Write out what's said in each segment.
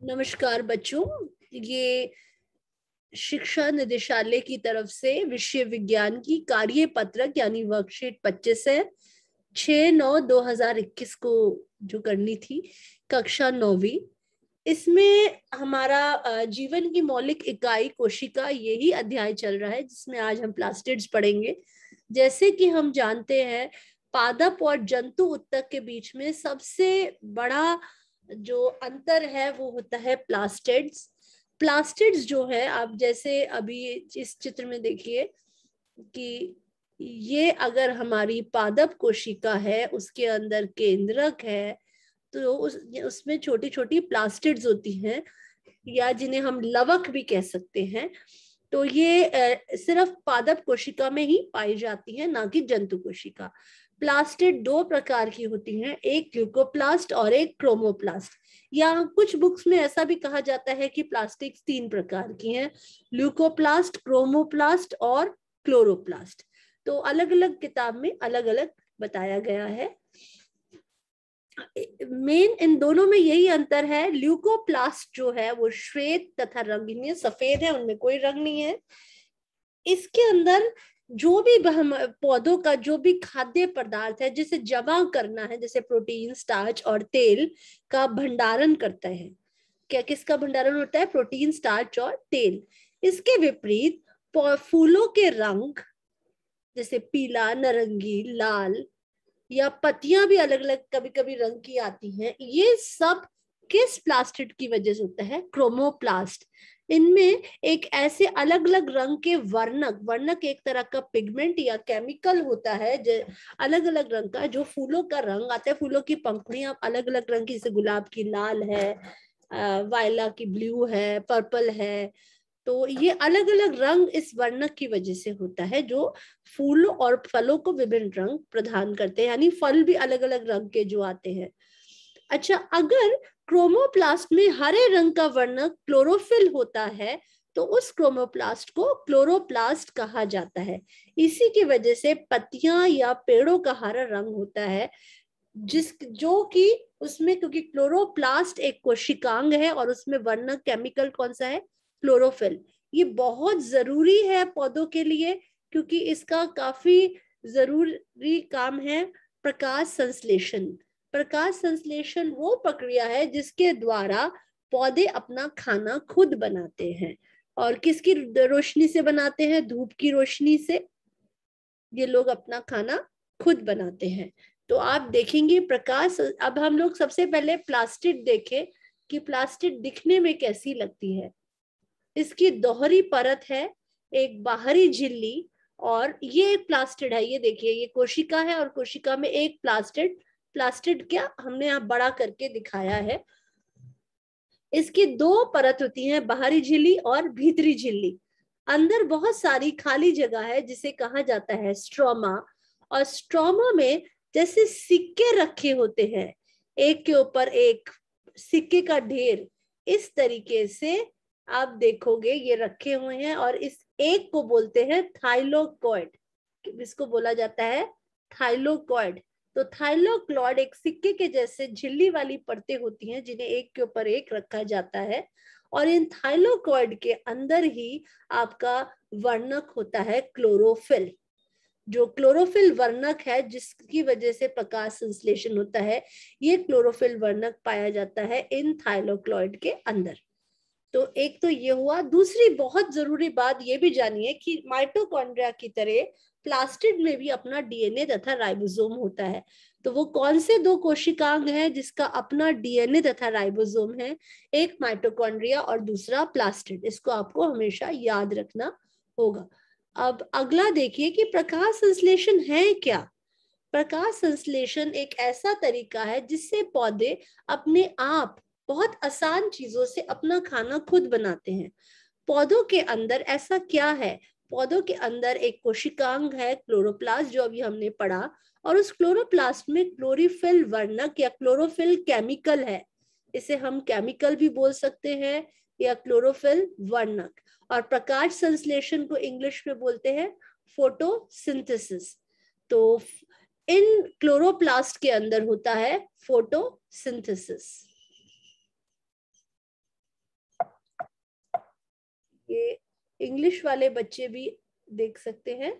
नमस्कार बच्चों, ये शिक्षा निदेशालय की तरफ से विषय विज्ञान की कार्य पत्रक यानी वर्कशीट 25 है। 6/9/2021 को जो करनी थी, कक्षा 9वीं। इसमें हमारा जीवन की मौलिक इकाई कोशिका यही अध्याय चल रहा है, जिसमें आज हम प्लास्टिड्स पढ़ेंगे। जैसे कि हम जानते हैं, पादप और जंतु उत्तक के बीच में सबसे बड़ा जो अंतर है वो होता है प्लास्टिड्स। प्लास्टिड्स जो है, आप जैसे अभी इस चित्र में देखिए कि ये अगर हमारी पादप कोशिका है, उसके अंदर केंद्रक है, तो उसमें छोटी छोटी प्लास्टिड्स होती हैं, या जिन्हें हम लवक भी कह सकते हैं। तो ये सिर्फ पादप कोशिका में ही पाई जाती है, ना कि जंतु कोशिका। प्लास्टिड दो प्रकार की होती हैं, एक ल्यूकोप्लास्ट और एक क्रोमोप्लास्ट। या कुछ बुक्स में ऐसा भी कहा जाता है कि प्लास्टिक्स 3 प्रकार की हैं, ल्यूकोप्लास्ट, क्रोमोप्लास्ट और क्लोरोप्लास्ट। तो अलग अलग किताब में अलग अलग बताया गया है। मेन इन दोनों में यही अंतर है, ल्यूकोप्लास्ट जो है वो श्वेत तथा रंगीन है, सफेद है, उनमें कोई रंग नहीं है। इसके अंदर जो भी पौधों का जो भी खाद्य पदार्थ है जिसे जमा करना है, जैसे प्रोटीन, स्टार्च और तेल का भंडारण करता है। क्या किसका भंडारण होता है? प्रोटीन, स्टार्च और तेल। इसके विपरीत फूलों के रंग, जैसे पीला, नारंगी, लाल, या पत्तियां भी अलग अलग कभी कभी रंग की आती हैं, ये सब किस प्लास्टिड की वजह से होता है? क्रोमोप्लास्ट। इनमें एक ऐसे अलग अलग रंग के वर्णक, वर्णक एक तरह का पिगमेंट या केमिकल होता है जो अलग अलग रंग का, जो फूलों का रंग आता है। फूलों की पंखुड़ियां अलग अलग रंग की, जैसे गुलाब की लाल है, वायला की ब्लू है, पर्पल है। तो ये अलग अलग रंग इस वर्णक की वजह से होता है, जो फूलों और फलों को विभिन्न रंग प्रदान करते हैं, यानी फल भी अलग अलग रंग के जो आते हैं। अच्छा, अगर क्रोमोप्लास्ट में हरे रंग का वर्णक क्लोरोफिल होता है, तो उस क्रोमोप्लास्ट को क्लोरोप्लास्ट कहा जाता है। इसी की वजह से पत्तियां या पेड़ों का हरा रंग होता है, जो कि उसमें, क्योंकि क्लोरोप्लास्ट एक कोशिकांग है और उसमें वर्णक केमिकल कौन सा है? क्लोरोफिल। ये बहुत जरूरी है पौधों के लिए, क्योंकि इसका काफी जरूरी काम है प्रकाश संश्लेषण। प्रकाश संश्लेषण वो प्रक्रिया है जिसके द्वारा पौधे अपना खाना खुद बनाते हैं। और किसकी रोशनी से बनाते हैं? धूप की रोशनी से ये लोग अपना खाना खुद बनाते हैं। तो आप देखेंगे प्रकाश। अब हम लोग सबसे पहले प्लास्टिड देखें कि प्लास्टिड दिखने में कैसी लगती है। इसकी दोहरी परत है, एक बाहरी झिल्ली, और ये एक प्लास्टिड है। ये देखिए, ये कोशिका है और कोशिका में एक प्लास्टिड। प्लास्टिड क्या हमने यहाँ बड़ा करके दिखाया है। इसकी 2 परत होती हैं, बाहरी झिल्ली और भीतरी झिल्ली। अंदर बहुत सारी खाली जगह है जिसे कहा जाता है स्ट्रोमा। और स्ट्रोमा में जैसे सिक्के रखे होते हैं, एक के ऊपर एक सिक्के का ढेर, इस तरीके से आप देखोगे ये रखे हुए हैं। और इस एक को बोलते हैं थाइलोकॉइड, इसको बोला जाता है थाइलोकॉइड। तो थाइलोक्लॉइड एक सिक्के के जैसे झिल्ली वाली परतें होती हैं, जिन्हें एक के ऊपर एक रखा जाता है। और इन थाइलोकॉइड के अंदर ही आपका वर्णक होता है क्लोरोफिल। जो क्लोरोफिल वर्णक है, जिसकी वजह से प्रकाश संश्लेषण होता है, ये क्लोरोफिल वर्णक पाया जाता है इन थाइलोक्लॉइड के अंदर। तो एक तो ये हुआ। दूसरी बहुत जरूरी बात ये भी जानिए कि माइटोकॉन्ड्रिया की तरह प्लास्टिड में भी अपना डीएनए तथा राइबोसोम होता है। तो वो कौन से 2 कोशिकांग हैं जिसका अपना डीएनए तथा राइबोसोम है? एक माइटोकॉन्ड्रिया और दूसरा प्लास्टिड। इसको आपको हमेशा याद रखना होगा। अब अगला देखिए कि प्रकाश संश्लेषण है क्या। प्रकाश संश्लेषण एक ऐसा तरीका है जिससे पौधे अपने आप बहुत आसान चीजों से अपना खाना खुद बनाते हैं। पौधों के अंदर ऐसा क्या है? पौधों के अंदर एक कोशिकांग है क्लोरोप्लास्ट, जो अभी हमने पढ़ा, और उस क्लोरोप्लास्ट में क्लोरोफिल वर्णक या क्लोरोफिल केमिकल है। इसे हम केमिकल भी बोल सकते हैं या क्लोरोफिल वर्णक। और प्रकाश संश्लेषण को इंग्लिश में बोलते हैं फोटोसिंथेसिस। तो इन क्लोरोप्लास्ट के अंदर होता है फोटोसिंथेसिस। ये इंग्लिश वाले बच्चे भी देख सकते हैं।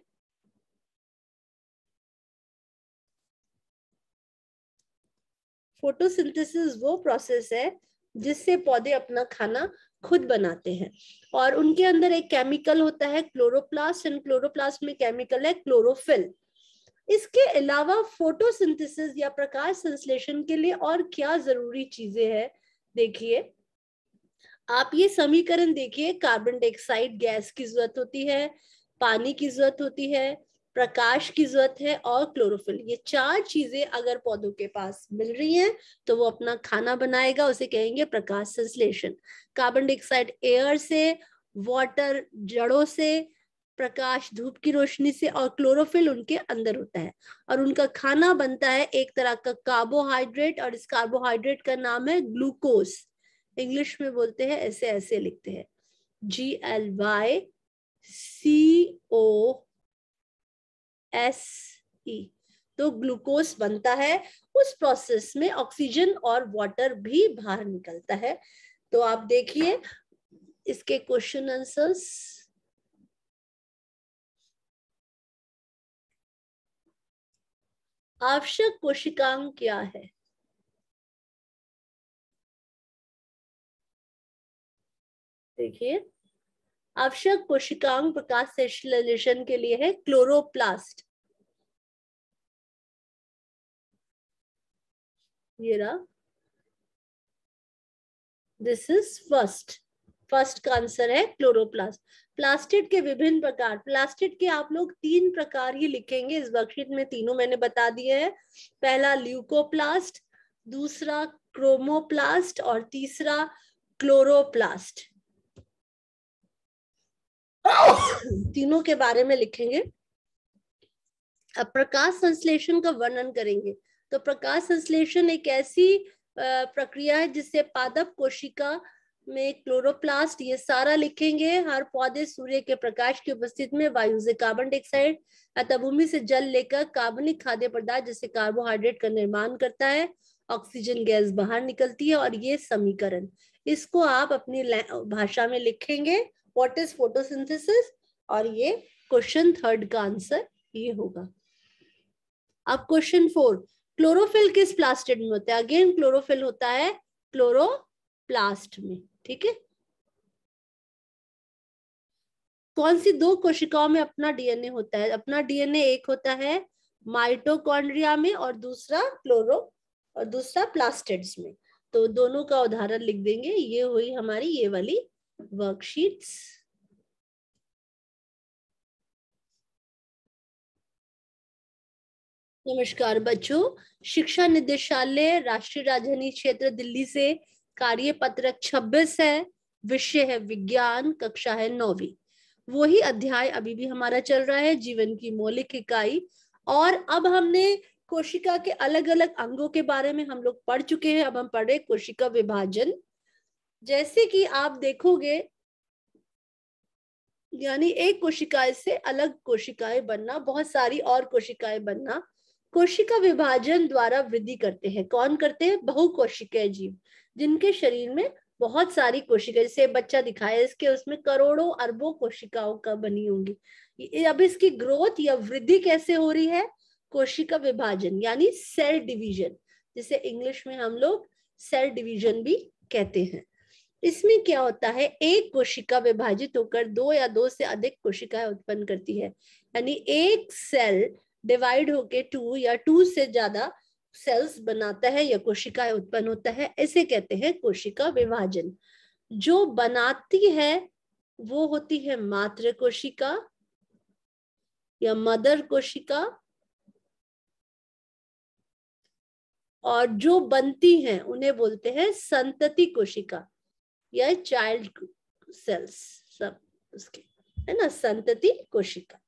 फोटोसिंथेसिस वो प्रोसेस है जिससे पौधे अपना खाना खुद बनाते हैं, और उनके अंदर एक केमिकल होता है क्लोरोप्लास्ट, एंड क्लोरोप्लास्ट में केमिकल है क्लोरोफिल। इसके अलावा फोटोसिंथेसिस या प्रकाश संश्लेषण के लिए और क्या जरूरी चीजें हैं, देखिए आप ये समीकरण देखिए, कार्बन डाइऑक्साइड गैस की जरूरत होती है, पानी की जरूरत होती है, प्रकाश की जरूरत है, और क्लोरोफिल। ये चार चीजें अगर पौधों के पास मिल रही हैं तो वो अपना खाना बनाएगा, उसे कहेंगे प्रकाश संश्लेषण। कार्बन डाइऑक्साइड एयर से, वाटर जड़ों से, प्रकाश धूप की रोशनी से, और क्लोरोफिल उनके अंदर होता है, और उनका खाना बनता है एक तरह का कार्बोहाइड्रेट, और इस कार्बोहाइड्रेट का नाम है ग्लूकोज। इंग्लिश में बोलते हैं, ऐसे ऐसे लिखते हैं, GLYCOSE। तो ग्लूकोज बनता है, उस प्रोसेस में ऑक्सीजन और वाटर भी बाहर निकलता है। तो आप देखिए इसके क्वेश्चन आंसर्स। आवश्यक कोशिकांग क्या है? देखिए आवश्यक कोशिकांग प्रकाश संश्लेषण के लिए है क्लोरोप्लास्ट। ये रहा, दिस इज फर्स्ट का आंसर है क्लोरोप्लास्ट। प्लास्टिड के विभिन्न प्रकार, प्लास्टिड के आप लोग 3 प्रकार ही लिखेंगे इस वर्कशीट में, तीनों मैंने बता दिए हैं। पहला ल्यूकोप्लास्ट, दूसरा क्रोमोप्लास्ट, और तीसरा क्लोरोप्लास्ट। तीनों के बारे में लिखेंगे। अब प्रकाश संश्लेषण का वर्णन करेंगे। तो प्रकाश संश्लेषण एक ऐसी प्रक्रिया है जिससे पादप कोशिका में क्लोरोप्लास्ट, ये सारा लिखेंगे। हर पौधे सूर्य के प्रकाश की उपस्थिति में वायु से कार्बन डाइऑक्साइड अतः भूमि से जल लेकर कार्बनिक खाद्य पदार्थ जैसे कार्बोहाइड्रेट का निर्माण करता है, ऑक्सीजन गैस बाहर निकलती है, और ये समीकरण, इसको आप अपनी भाषा में लिखेंगे, व्हाट इज फोटोसिंथेसिस, और ये क्वेश्चन 3 का आंसर ये होगा। अब क्वेश्चन 4, क्लोरोफिल किस प्लास्टिड में होता है? अगेन क्लोरोफिल होता है क्लोरोप्लास्ट में, ठीक है। कौन सी 2 कोशिकाओं में अपना डीएनए होता है? अपना डीएनए एक होता है माइटोकॉन्ड्रिया में, और दूसरा प्लास्टिड्स में। तो दोनों का उदाहरण लिख देंगे। ये हुई हमारी ये वाली वर्कशीट्स। नमस्कार बच्चों, शिक्षा निदेशालय राष्ट्रीय राजधानी क्षेत्र दिल्ली से कार्य पत्रक 26 है, विषय है विज्ञान, कक्षा है 9वीं। वही अध्याय अभी भी हमारा चल रहा है, जीवन की मौलिक इकाई। और अब हमने कोशिका के अलग अलग अंगों के बारे में हम लोग पढ़ चुके हैं। अब हम पढ़ रहे कोशिका विभाजन। जैसे कि आप देखोगे, यानी एक कोशिका से अलग कोशिकाएं बनना, बहुत सारी और कोशिकाएं बनना, कोशिका विभाजन द्वारा वृद्धि करते हैं। कौन करते हैं? बहुकोशिकीय जीव, जिनके शरीर में बहुत सारी कोशिकाएं, जैसे बच्चा दिखाया इसके, उसमें करोड़ों अरबों कोशिकाओं का बनी होंगी। अब इसकी ग्रोथ या वृद्धि कैसे हो रही है? कोशिका विभाजन यानी सेल डिवीजन, जिसे इंग्लिश में हम लोग सेल डिवीजन भी कहते हैं। इसमें क्या होता है, एक कोशिका विभाजित होकर 2 या 2 से अधिक कोशिकाएं उत्पन्न करती है। यानी एक सेल डिवाइड होके 2 या 2 से ज्यादा सेल्स बनाता है या कोशिकाएं उत्पन्न होता है, ऐसे कहते हैं कोशिका विभाजन। जो बनाती है वो होती है मातृ कोशिका या मदर कोशिका, और जो बनती हैं उन्हें बोलते हैं संतति कोशिका या चाइल्ड सेल्स, सब उसके है ना, संतति कोशिका।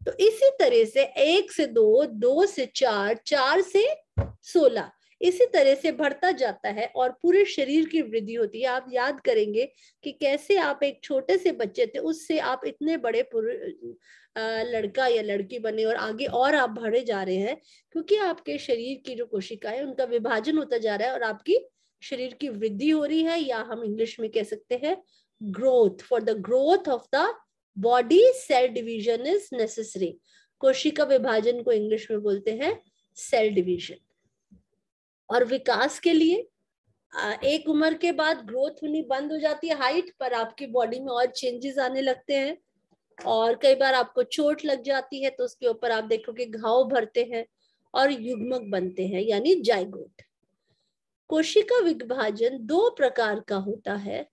तो इसी तरह से 1 से 2, 2 से 4, 4 से 16, इसी तरह से बढ़ता जाता है और पूरे शरीर की वृद्धि होती है। आप याद करेंगे कि कैसे आप एक छोटे से बच्चे थे, उससे आप इतने बड़े लड़का या लड़की बने, और आगे और आप बढ़े जा रहे हैं, क्योंकि आपके शरीर की जो कोशिकाएं उनका विभाजन होता जा रहा है और आपकी शरीर की वृद्धि हो रही है, या हम इंग्लिश में कह सकते हैं growth. For the growth of the body, cell division is necessary. कोशिका विभाजन को इंग्लिश में बोलते हैं सेल डिवीजन। और विकास के लिए एक उम्र के बाद ग्रोथ होनी बंद हो जाती है हाइट पर, आपकी बॉडी में और चेंजेस आने लगते हैं, और कई बार आपको चोट लग जाती है तो उसके ऊपर आप देखोगे घाव भरते हैं और युग्मक बनते हैं, यानी जाइगोट। कोशिका विभाजन दो प्रकार का होता है,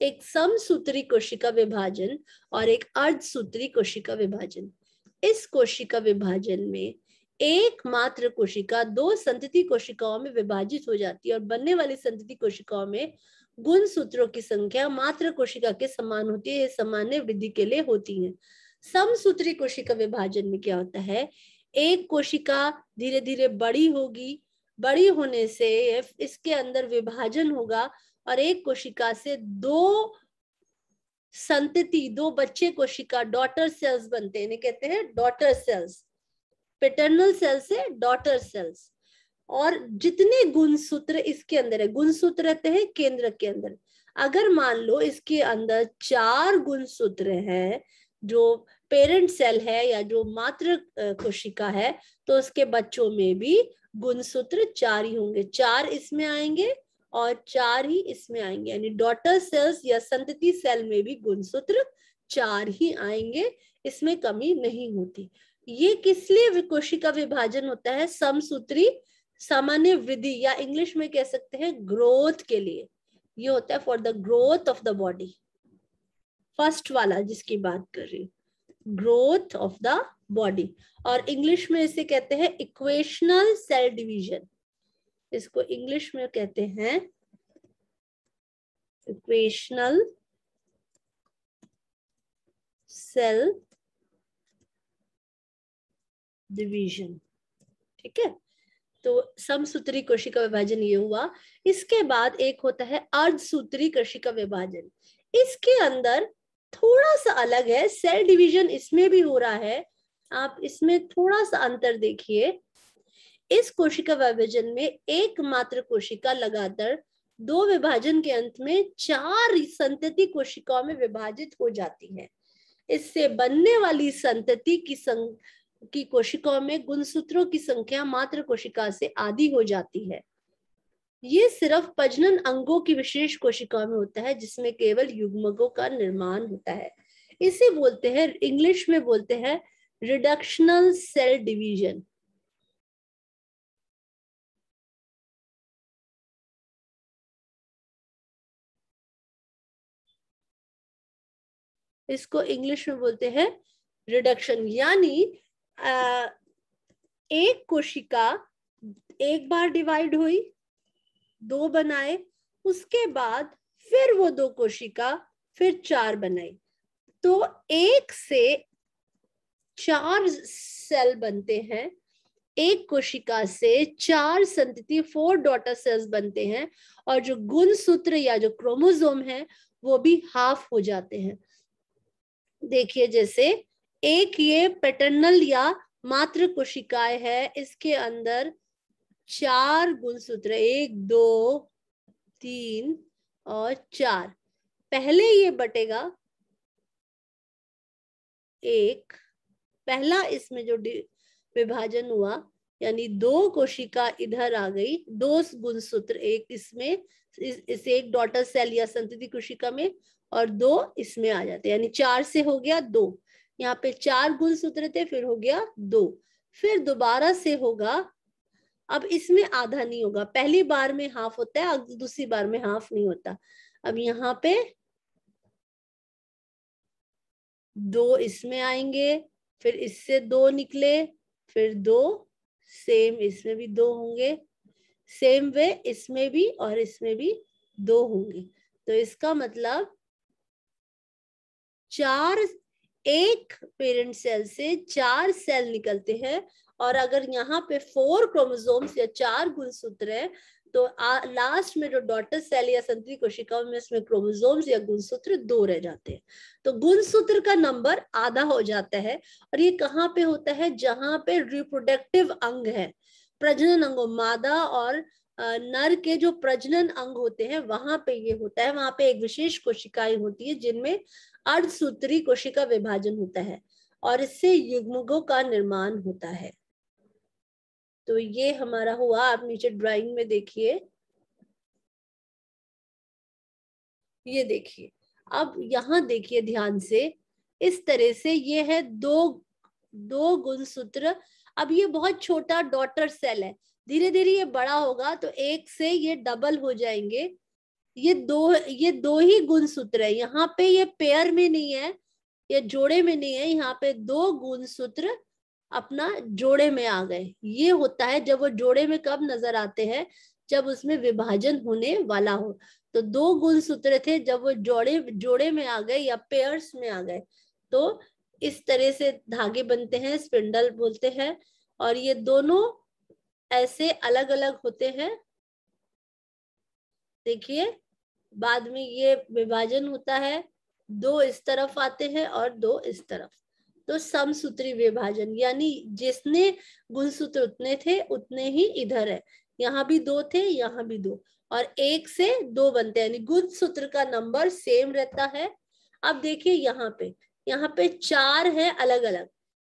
एक समसूत्री कोशिका विभाजन और एक अर्धसूत्री कोशिका विभाजन। इस कोशिका विभाजन में एकमात्र कोशिका दो संतति कोशिकाओं में विभाजित हो जाती है और बनने वाली संतति कोशिकाओं में गुणसूत्रों की संख्या मात्र कोशिका के समान होती है, ये सामान्य वृद्धि के लिए होती है। समसूत्री कोशिका विभाजन में क्या होता है, एक कोशिका धीरे धीरे बड़ी होगी, बड़ी होने से इसके अंदर विभाजन होगा और एक कोशिका से दो संतति, दो बच्चे कोशिका डॉटर सेल्स बनते हैं, इन्हें कहते हैं डॉटर सेल्स। पैटर्नल सेल से डॉटर सेल्स। और जितने गुणसूत्र इसके अंदर है, गुणसूत्र रहते हैं केंद्र के अंदर, अगर मान लो इसके अंदर 4 गुणसूत्र हैं, जो पेरेंट सेल है या जो मातृ कोशिका है, तो उसके बच्चों में भी गुणसूत्र 4 ही होंगे, 4 इसमें आएंगे और 4 ही इसमें आएंगे, यानी डॉटर सेल्स या संतति सेल में भी गुणसूत्र 4 ही आएंगे, इसमें कमी नहीं होती। ये किस लिए कोशिका विभाजन होता है, समसूत्री सामान्य वृद्धि या इंग्लिश में कह सकते हैं ग्रोथ के लिए। ये होता है for the growth of the body, first वाला जिसकी बात कर रही हूँ, ग्रोथ ऑफ द बॉडी। और इंग्लिश में इसे कहते हैं इक्वेशनल सेल डिवीजन, इसको इंग्लिश में कहते हैं इक्वेशनल सेल डिवीजन। ठीक है, तो समसूत्री कोशिका विभाजन ये हुआ। इसके बाद एक होता है अर्धसूत्री कोशिका विभाजन। इसके अंदर थोड़ा सा अलग है, सेल डिवीजन इसमें भी हो रहा है, आप इसमें थोड़ा सा अंतर देखिए। इस कोशिका विभाजन में एकमात्र कोशिका लगातार दो विभाजन के अंत में 4 संतति कोशिकाओं में विभाजित हो जाती है। इससे बनने वाली संतति की कोशिकाओं में गुणसूत्रों की संख्या मात्र कोशिका से आधी हो जाती है। ये सिर्फ प्रजनन अंगों की विशेष कोशिकाओं में होता है, जिसमें केवल युग्मकों का निर्माण होता है। इसे बोलते हैं, इंग्लिश में बोलते हैं रिडक्शनल सेल डिवीजन। इसको इंग्लिश में बोलते हैं रिडक्शन, यानी एक कोशिका एक बार डिवाइड हुई, 2 बनाए, उसके बाद फिर वो 2 कोशिका फिर 4 बनाई, तो 1 से 4 सेल बनते हैं। एक कोशिका से 4 संतति 4 डॉटर सेल्स बनते हैं, और जो गुणसूत्र या जो क्रोमोसोम है वो भी हाफ हो जाते हैं। देखिए, जैसे एक ये पैटर्नल या मातृ कोशिकाएं है, इसके अंदर 4 गुणसूत्र, 1 2 3 और 4। पहले ये बटेगा एक, पहला इसमें जो विभाजन हुआ, यानी 2 कोशिका इधर आ गई, 2 गुणसूत्र, एक इसमें इस एक डॉटर सेल या संतति कोशिका में और 2 इसमें आ जाते, यानी 4 से हो गया 2। यहाँ पे 4 गुणसूत्र थे, फिर हो गया 2, फिर दोबारा से होगा, अब इसमें आधा नहीं होगा, पहली बार में हाफ होता है, अब दूसरी बार में हाफ नहीं होता। अब यहाँ पे 2 इसमें आएंगे, फिर इससे 2 निकले, फिर 2, सेम इसमें भी 2 होंगे, सेम वे इसमें भी और इसमें भी 2 होंगे। तो इसका मतलब 4, एक पेरेंट सेल से 4 सेल निकलते हैं, और अगर यहाँ पे 4 क्रोमोसोम्स या 4 गुणसूत्र है, तो लास्ट में जो डॉटर सेल या संतति कोशिकाओं में इसमें क्रोमोसोम्स या गुणसूत्र 2 रह जाते हैं। तो गुणसूत्र का नंबर आधा हो जाता है। और ये कहाँ पे होता है, जहां पे रिप्रोडक्टिव अंग है, प्रजनन अंगों, मादा और नर के जो प्रजनन अंग होते हैं वहां पे ये होता है, वहां पे एक विशेष कोशिकाएं होती है जिनमें अर्धसूत्री कोशिका विभाजन होता है और इससे युग्मकों का निर्माण होता है। तो ये हमारा हुआ, आप नीचे ड्राइंग में देखिए, ये देखिए, अब यहाँ देखिए ध्यान से, इस तरह से ये है दो गुणसूत्र। अब ये बहुत छोटा डॉटर सेल है, धीरे धीरे ये बड़ा होगा तो एक से ये डबल हो जाएंगे। ये दो ही गुणसूत्र है, यहाँ पे ये पेयर में नहीं है, ये जोड़े में नहीं है, यहाँ पे दो गुणसूत्र अपना जोड़े में आ गए। ये होता है जब वो जोड़े में कब नजर आते हैं, जब उसमें विभाजन होने वाला हो। तो दो गुणसूत्र थे, जब वो जोड़े में आ गए या पेयर्स में आ गए तो इस तरह से धागे बनते हैं, स्पिंडल बोलते हैं। और ये दोनों ऐसे अलग अलग होते हैं, देखिए बाद में ये विभाजन होता है, दो इस तरफ आते हैं और दो इस तरफ। तो समसूत्री विभाजन, यानी जिसने गुणसूत्र उतने थे उतने ही इधर है, यहाँ भी दो थे, यहाँ भी दो, और एक से दो बनते हैं, यानी गुणसूत्र का नंबर सेम रहता है। अब देखिए यहाँ पे चार है अलग अलग,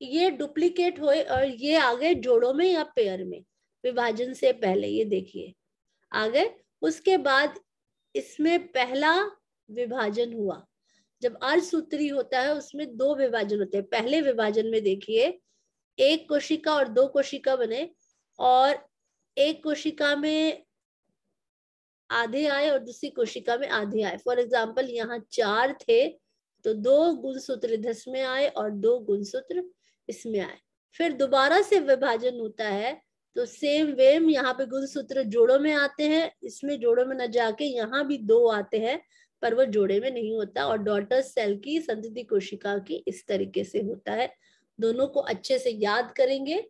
ये डुप्लीकेट हुए और ये आ गए जोड़ों में या पेयर में विभाजन से पहले, ये देखिए आ गए। उसके बाद इसमें पहला विभाजन हुआ, जब अर्धसूत्री होता है उसमें दो विभाजन होते हैं। पहले विभाजन में देखिए एक कोशिका और दो कोशिका बने, और एक कोशिका में आधे आए और दूसरी कोशिका में आधे आए। फॉर एग्जाम्पल यहाँ चार थे तो दो गुणसूत्र इधर में आए और दो गुणसूत्र इसमें आए। फिर दोबारा से विभाजन होता है तो सेम वेम यहाँ पे गुणसूत्र जोड़ों में आते हैं, इसमें जोड़ों में न जाके यहाँ भी दो आते हैं पर वो जोड़े में नहीं होता। और डॉटर सेल की संतति कोशिका की इस तरीके से होता है। दोनों को अच्छे से याद करेंगे।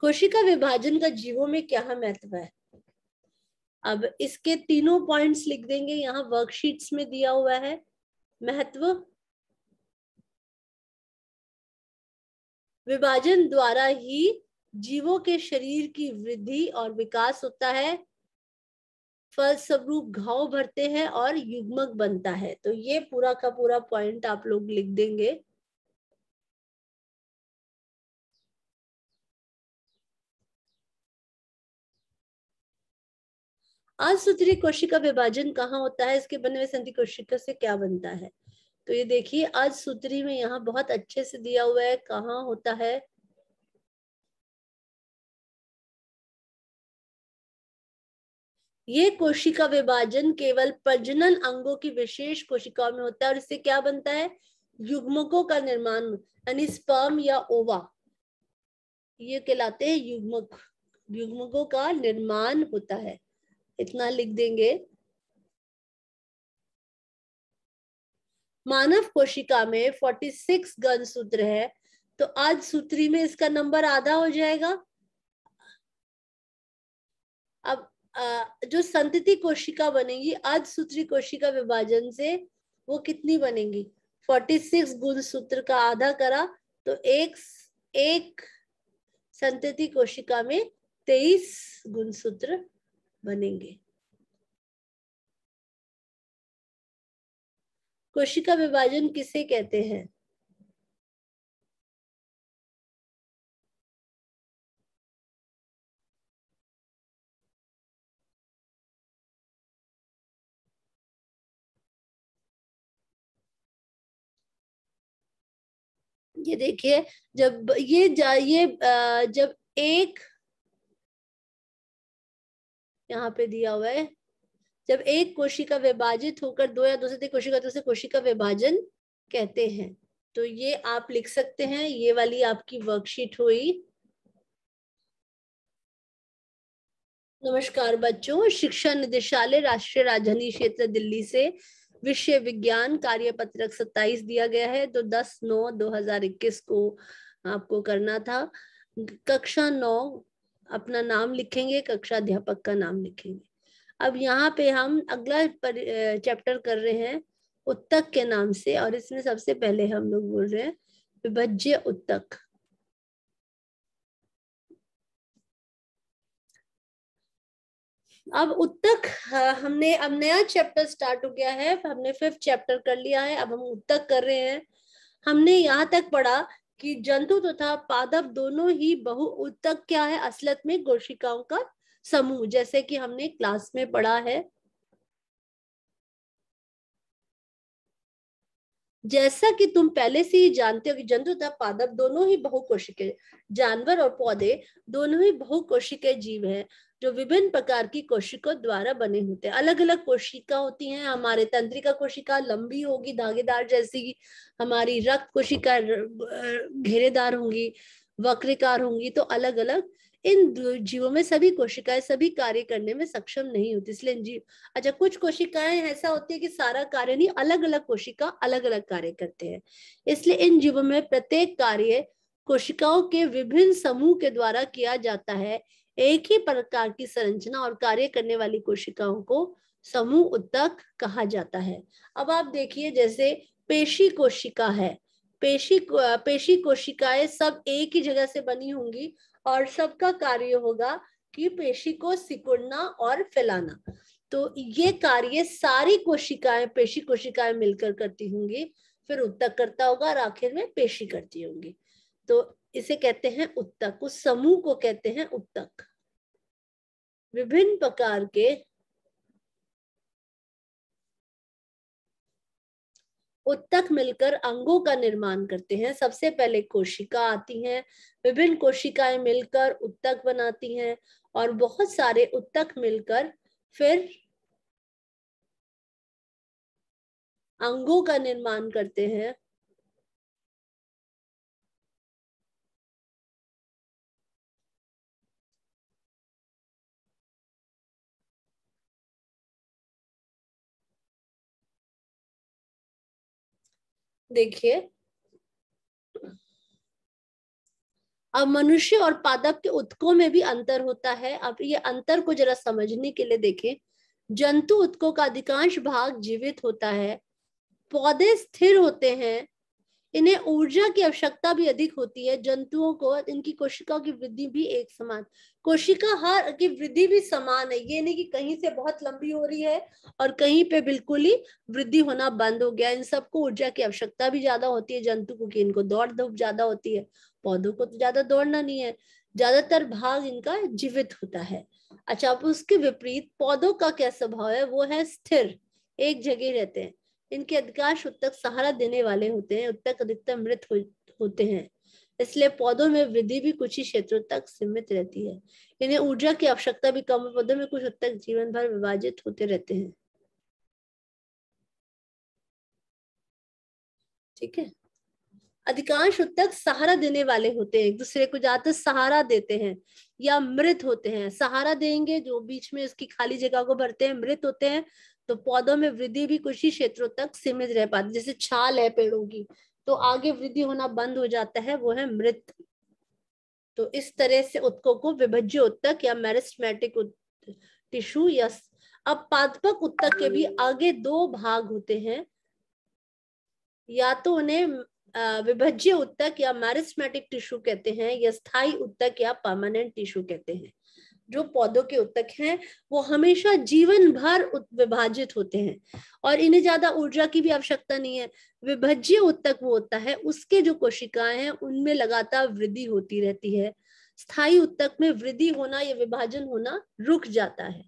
कोशिका विभाजन का जीवों में क्या महत्व है, अब इसके तीनों पॉइंट्स लिख देंगे, यहाँ वर्कशीट्स में दिया हुआ है। महत्व, विभाजन द्वारा ही जीवों के शरीर की वृद्धि और विकास होता है, फलस्वरूप घाव भरते हैं और युग्मक बनता है। तो ये पूरा का पूरा पॉइंट आप लोग लिख देंगे। अर्धसूत्री कोशिका विभाजन कहाँ होता है, इसके बने हुए संधि कोशिका से क्या बनता है। तो ये देखिए अर्धसूत्री में यहाँ बहुत अच्छे से दिया हुआ है कहाँ होता है। ये कोशिका विभाजन केवल प्रजनन अंगों की विशेष कोशिकाओं में होता है और इससे क्या बनता है, युग्मकों का निर्माण, यानी स्पर्म या ओवा, ये कहलाते हैं युग्मक, युग्मकों का निर्माण होता है। इतना लिख देंगे। मानव कोशिका में 46 गुणसूत्र है, तो अर्धसूत्री में इसका नंबर आधा हो जाएगा। अब जो संतति कोशिका बनेगी अर्धसूत्री कोशिका विभाजन से, वो कितनी बनेगी, 46 गुणसूत्र का आधा करा तो एक संतति कोशिका में 23 गुणसूत्र बनेंगे। कोशिका विभाजन किसे कहते हैं, ये देखिए जब जब एक यहाँ पे दिया हुआ है, जब एक कोशिका विभाजित होकर दो या दो से अधिक कोशिका, तो उसे कोशिका विभाजन कहते हैं। तो ये आप लिख सकते हैं, ये वाली आपकी वर्कशीट हुई। नमस्कार बच्चों, शिक्षा निदेशालय राष्ट्रीय राजधानी क्षेत्र दिल्ली से विषय विज्ञान कार्यपत्रक 27 दिया गया है, तो 10/9/2021 को आपको करना था। कक्षा 9 अपना नाम लिखेंगे, कक्षा अध्यापक का नाम लिखेंगे। अब यहाँ पे हम अगला चैप्टर कर रहे हैं उत्तक के नाम से, और इसमें सबसे पहले हम लोग बोल रहे हैं विभज्य उत्तक। अब उत्तक, हमने अब नया चैप्टर स्टार्ट हो गया है, हमने 5th चैप्टर कर लिया है, अब हम उत्तक कर रहे हैं। हमने यहाँ तक पढ़ा कि जंतु तथा पादप दोनों ही बहु उत्तक क्या है, असलियत में कोशिकाओं का समूह, जैसे कि हमने क्लास में पढ़ा है। जैसा कि तुम पहले से ही जानते हो कि जंतु तथा पादप दोनों ही बहुकोशिकीय, जानवर और पौधे दोनों ही बहुकोशिकीय जीव हैं, जो विभिन्न प्रकार की कोशिकाओं द्वारा बने होते हैं। अलग अलग कोशिका होती हैं। हमारे तंत्रिका कोशिका लंबी होगी, धागेदार जैसी, हमारी रक्त कोशिका घेरेदार होंगी, वक्राकार होंगी। तो अलग अलग इन जीवों में सभी कोशिकाएं सभी कार्य करने में सक्षम नहीं होती, इसलिए जीव, अच्छा, कुछ कोशिकाएं ऐसा होती है कि सारा कार्य नहीं, अलग अलग कोशिका अलग अलग कार्य करते हैं, इसलिए इन जीवों में प्रत्येक कार्य कोशिकाओं के विभिन्न समूह के द्वारा किया जाता है। एक ही प्रकार की संरचना और कार्य करने वाली कोशिकाओं को समूह उत्तक कहा जाता है। अब आप देखिए, जैसे पेशी कोशिका है, पेशी कोशिकाएं सब एक ही जगह से बनी होंगी और सबका कार्य होगा कि पेशी को सिकुड़ना और फैलाना। तो ये कार्य सारी कोशिकाएं, पेशी कोशिकाएं मिलकर करती होंगी, फिर उत्तक करता होगा और आखिर में पेशी करती होंगी। तो इसे कहते हैं उत्तक, उस समूह को कहते हैं उत्तक। विभिन्न प्रकार के उत्तक मिलकर अंगों का निर्माण करते हैं। सबसे पहले कोशिका आती हैं, विभिन्न कोशिकाएं मिलकर उत्तक बनाती हैं और बहुत सारे उत्तक मिलकर फिर अंगों का निर्माण करते हैं। देखिए, अब मनुष्य और पादप के उत्तकों में भी अंतर होता है। अब ये अंतर को जरा समझने के लिए देखें। जंतु उत्तकों का अधिकांश भाग जीवित होता है, पौधे स्थिर होते हैं, इन्हें ऊर्जा की आवश्यकता भी अधिक होती है। जंतुओं को इनकी कोशिकाओं की वृद्धि भी एक समान, कोशिका हर की वृद्धि भी समान है, ये नहीं कि कहीं से बहुत लंबी हो रही है और कहीं पे बिल्कुल ही वृद्धि होना बंद हो गया। इन सबको ऊर्जा की आवश्यकता भी ज्यादा होती है जंतु को, कि इनको दौड़ धूप ज्यादा होती है। पौधों को तो ज्यादा दौड़ना नहीं है, ज्यादातर भाग इनका जीवित होता है। अच्छा, अब उसके विपरीत पौधों का क्या स्वभाव है, वो है स्थिर, एक जगह रहते हैं। इनके अधिकांश उत्तक सहारा देने वाले होते हैं, उत्तक अधिकतर मृत होते हैं, इसलिए पौधों में वृद्धि भी कुछ ही क्षेत्रों तक सीमित रहती है। इन्हें ऊर्जा की आवश्यकता भी कम है। पौधों में कुछ उत्तक जीवन भर विभाजित होते रहते हैं। ठीक है, अधिकांश उत्तक सहारा देने वाले होते हैं, एक दूसरे को ज्यादातर सहारा देते हैं या मृत होते हैं। सहारा देंगे, जो बीच में उसकी खाली जगह को भरते हैं, मृत होते हैं। तो पौधों में वृद्धि भी कुछ ही क्षेत्रों तक सीमित रह पाती, जैसे छाल है पेड़ों की, तो आगे वृद्धि होना बंद हो जाता है, वो है मृत। तो इस तरह से उत्तकों को विभज्य उत्तक या मेरिस्टेमेटिक टिश्यू या, अब पादपक उत्तक के भी आगे दो भाग होते हैं, या तो उन्हें विभज्य उत्तक या मेरिस्टेमेटिक टिश्यू कहते हैं, या स्थायी उत्तक या परमानेंट टिश्यू कहते हैं। जो पौधों के उत्तक हैं वो हमेशा जीवन भर विभाजित होते हैं और इन्हें ज्यादा ऊर्जा की भी आवश्यकता नहीं है। विभज्य उत्तक वो होता है उसके जो कोशिकाएं हैं उनमें लगातार वृद्धि होती रहती है। स्थायी उत्तक में वृद्धि होना या विभाजन होना रुक जाता है।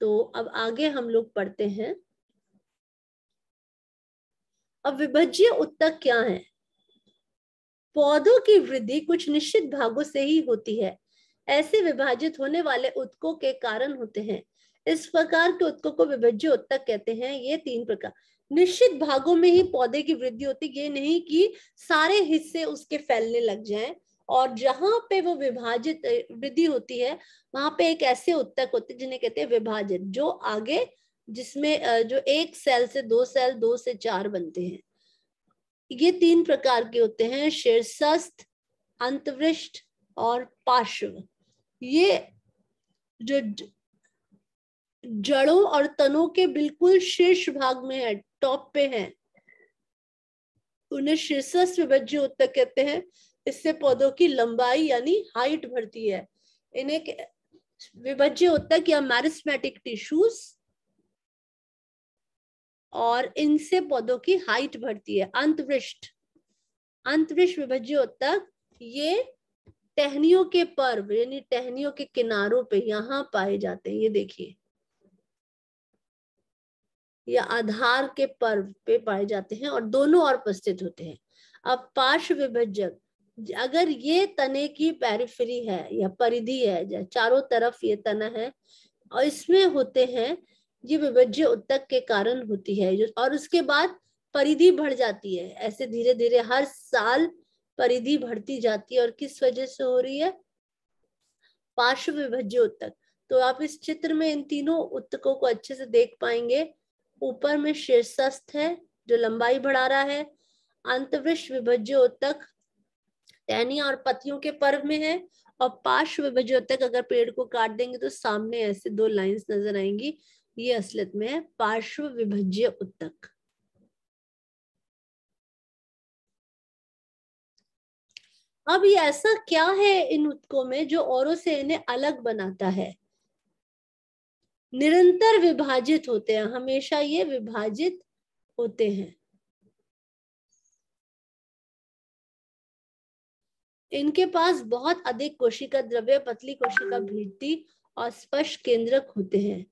तो अब आगे हम लोग पढ़ते हैं। अब विभज्य उत्तक क्या है? पौधों की वृद्धि कुछ निश्चित भागों से ही होती है। ऐसे विभाजित होने वाले उत्तकों के कारण होते हैं। इस प्रकार के उत्तकों को विभज्य उत्तक कहते हैं। ये 3 प्रकार, निश्चित भागों में ही पौधे की वृद्धि होती है, ये नहीं कि सारे हिस्से उसके फैलने लग जाएं। और जहां पे वो विभाजित वृद्धि होती है वहां पे एक ऐसे उत्तक होते हैं जिन्हें कहते हैं विभाजित, जो आगे जिसमें जो एक सेल से 2 सेल, 2 से 4 बनते हैं। ये 3 प्रकार के होते हैं, शीर्षस्थ, अंतवृष्ट और पार्श्व। ये जो जड़ों और तनों के बिल्कुल शीर्ष भाग में है, टॉप पे है, उन्हें शीर्षस्थ विभज्य उत्तक कहते हैं। इससे पौधों की लंबाई यानी हाइट बढ़ती है। इन्हें विभज्य उत्तक या मैरिस्मेटिक टिश्यूज, और इनसे पौधों की हाइट बढ़ती है। अंतवृष्ट, अंतवृष्ट विभज्य उत्तक ये टहनियों के पर्व यानी टहनियों के किनारों पे यहाँ पाए जाते हैं। ये देखिए, या आधार के पर्व पे पाए जाते हैं और दोनों ओर उपस्थित होते हैं। अब पार्श्व विभजक, अगर ये तने की पेरिफेरी है या परिधि है, चारों तरफ ये तना है और इसमें होते हैं, ये विभज्य उत्तक के कारण होती है। और उसके बाद परिधि बढ़ जाती है, ऐसे धीरे धीरे हर साल परिधि बढ़ती जाती है। और किस वजह से हो रही है? पार्श्व विभज्य उत्तक। तो आप इस चित्र में इन तीनों उत्तकों को अच्छे से देख पाएंगे। ऊपर में शीर्षस्थ है जो लंबाई बढ़ा रहा है, अंतवृष्ट विभज्य उत्तक टहनियां और पत्तियों के पर्व में है, और पार्श्व विभज्य उत्तक अगर पेड़ को काट देंगे तो सामने ऐसे दो लाइंस नजर आएंगी, ये असलियत में है पार्श्व विभज्य उत्तक। अब ये ऐसा क्या है इन उत्तकों में जो औरों से इन्हें अलग बनाता है? निरंतर विभाजित होते हैं, हमेशा ये विभाजित होते हैं। इनके पास बहुत अधिक कोशिका द्रव्य, पतली कोशिका भित्ति और स्पष्ट केंद्रक होते हैं।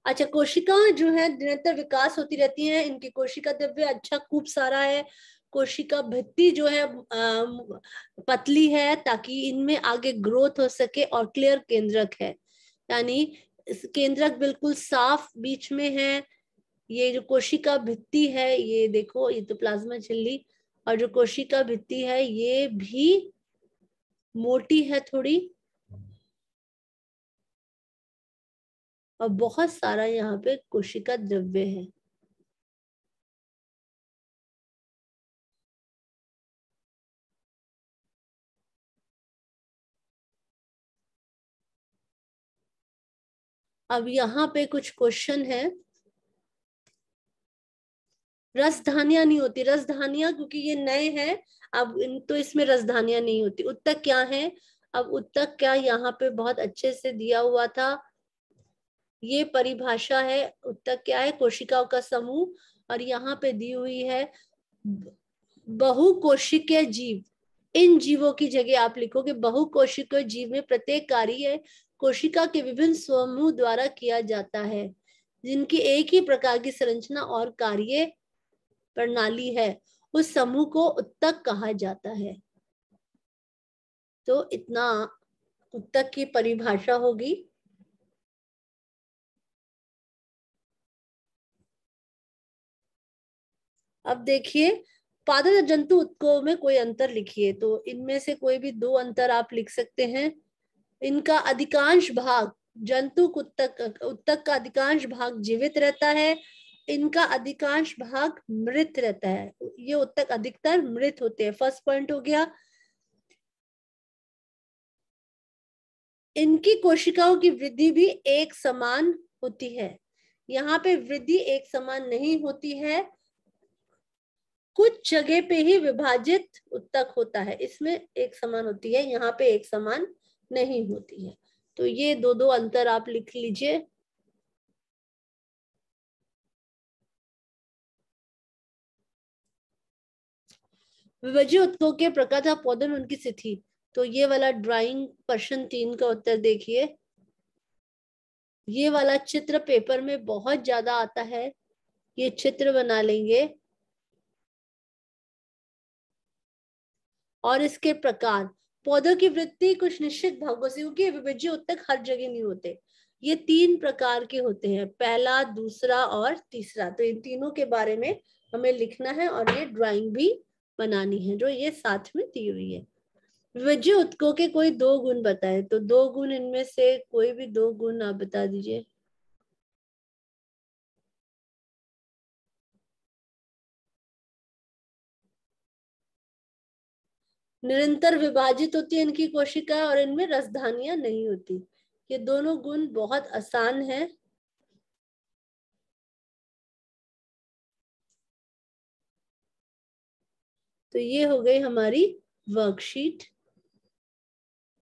अच्छा, कोशिकाएं जो है निरंतर विकास होती रहती हैं, इनकी कोशिका द्रव्य अच्छा खूब सारा है, कोशिका भित्ति जो है पतली है ताकि इनमें आगे ग्रोथ हो सके, और क्लियर केंद्रक है, यानी केंद्रक बिल्कुल साफ बीच में है। ये जो कोशिका भित्ति है, ये देखो, ये तो प्लाज्मा झिल्ली, और जो कोशिका भित्ति है ये भी मोटी है थोड़ी, और बहुत सारा यहाँ पे कोशिका द्रव्य है। अब यहाँ पे कुछ क्वेश्चन है। रसधानियां नहीं होती, रसधानियां क्योंकि ये नए हैं, अब तो इसमें रसधानियां नहीं होती। उत्तक क्या है? अब उत्तक क्या यहाँ पे बहुत अच्छे से दिया हुआ था, ये परिभाषा है। उत्तक क्या है? कोशिकाओं का समूह, और यहाँ पे दी हुई है बहुकोशिकीय जीव। इन जीवों की जगह आप लिखोगे बहुकोशिकीय जीव में प्रत्येक कार्य कोशिका के विभिन्न समूह द्वारा किया जाता है, जिनकी एक ही प्रकार की संरचना और कार्य प्रणाली है। उस समूह को उत्तक कहा जाता है। तो इतना उत्तक की परिभाषा होगी। अब देखिए, पादप जंतु उत्तकों में कोई अंतर लिखिए। तो इनमें से कोई भी दो अंतर आप लिख सकते हैं। इनका अधिकांश भाग, जंतु उत्तक का अधिकांश भाग जीवित रहता है, इनका अधिकांश भाग मृत रहता है। ये उत्तक अधिकतर मृत होते हैं। फर्स्ट पॉइंट हो गया। इनकी कोशिकाओं की वृद्धि भी एक समान होती है। यहाँ पे वृद्धि एक समान नहीं होती है, कुछ जगह पे ही विभाजित उत्तक होता है, इसमें एक समान होती है, यहाँ पे एक समान नहीं होती है। तो ये दो दो अंतर आप लिख लीजिए। विभज्य उत्तकों के प्रकार तथा पौधों में उनकी स्थिति। तो ये वाला ड्राइंग प्रश्न 3 का उत्तर देखिए। ये वाला चित्र पेपर में बहुत ज्यादा आता है, ये चित्र बना लेंगे। और इसके प्रकार, पौधों की वृद्धि कुछ निश्चित भागों से, क्योंकि विभज्य उत्तक हर जगह नहीं होते, ये 3 प्रकार के होते हैं, पहला, दूसरा और तीसरा। तो इन तीनों के बारे में हमें लिखना है और ये ड्राइंग भी बनानी है जो ये साथ में दी हुई है। विभज्य उत्तकों के कोई 2 गुण बताएं। तो 2 गुण, इनमें से कोई भी 2 गुण आप बता दीजिए। निरंतर विभाजित होती है इनकी कोशिका, और इनमें रसधानियां नहीं होती। ये दोनों गुण बहुत आसान है। तो ये हो गई हमारी वर्कशीट।